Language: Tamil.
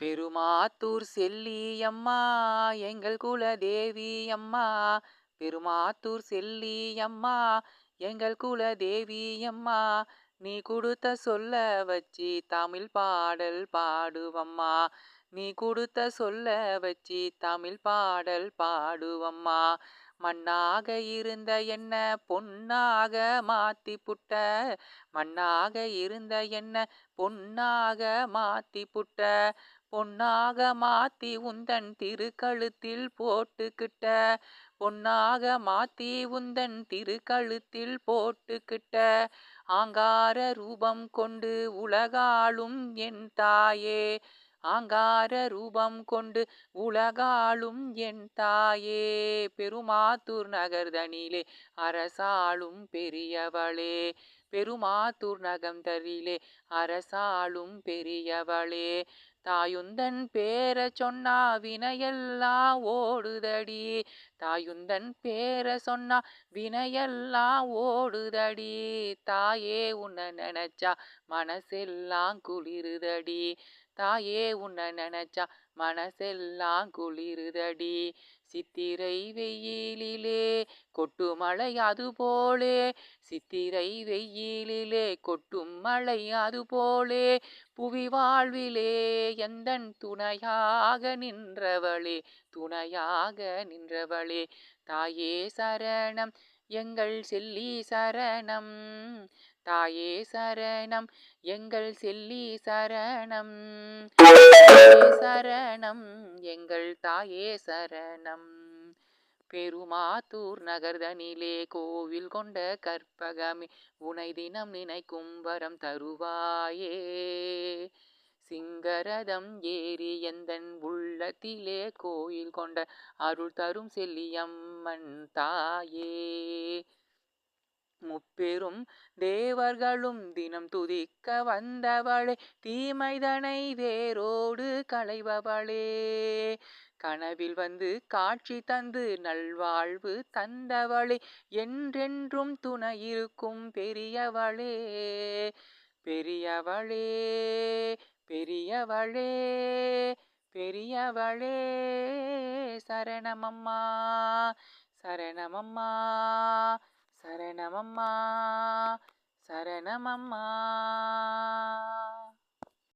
பெருமாத்தூர் செல்லியம்மா எங்கள் குலதேவி அம்மா. பெருமாத்தூர் செல்லியம்மா எங்கள் குலதேவி அம்மா. நீ கொடுத்த சொல்ல வச்சு தமிழ் பாடல் பாடுவம்மா. நீ கொடுத்த சொல்ல வச்சு தமிழ் பாடல் பாடுவம்மா. மண்ணாக இருந்த என்ன பொன்னாக மாத்தி புட்ட. மண்ணாக இருந்த என்ன பொன்னாக மாத்தி புட்ட. பொன்னாக மாத்தி உந்தன் திருக்கழுத்தில் போட்டுக்கிட்ட. பொன்னாக மாத்தி உந்தன் திருக்கழுத்தில் போட்டுக்கிட்ட. ஆங்கார ரூபம் கொண்டு உலகாளும் என் தாயே. ஆங்கார ரூபம் கொண்டு உலகாளும் என் தாயே. பெருமாத்தூர் நகர்தனிலே அரசாளும் பெரியவளே. பெருமாத்தூர் நகர்தனிலே அரசாளும் பெரியவளே. தாயுந்தன் பேர சொன்னா வினையெல்லாம் ஓடுதடி. தாயுந்தன் பேர சொன்னா வினையெல்லாம் ஓடுதடி. தாயே உன்னை நினைச்சா மனசெல்லாம் குளிருதடி. தாயே உன்னை நினைச்சா மனசெல்லாம் குளிருதடி. சித்திரை வெயிலிலே கொட்டும் மழை அதுபோலே. சித்திரை வெயிலிலே கொட்டும் மழை அதுபோலே. புவி வாழ்விலே எந்தன் துணையாக நின்றவளே. துணையாக நின்றவளே. தாயே சரணம் எங்கள் செல்லி சரணம். தாயே சரணம் எங்கள் செல்லி சரணம். தாயே சரணம் எங்கள் தாயே சரணம். பெருமாத்தூர் நகர்தனிலே கோவில் கொண்ட கற்பகமே. உனை தினம் நினைக்கும் வரம் தருவாயே. சிங்கரதம் ஏறி எந்தன் உள்ளத்திலே கோயில் கொண்ட அருள் தரும் செல்லியம்மன் தாயே. முப்பெரும் தேவர்களும் தினம் துதிக்க வந்தவளே. தீமைதனை வேரோடு களைபவளே. கனவில் வந்து காட்சி தந்து நல்வாழ்வு தந்தவளே. என்றென்றும் துணையிருக்கும் பெரியவளே. பெரியவளே பெரியவளே பெரியவளே. சரணமம்மா சரணமம்மா சரணமம்மா சரணமம்மா.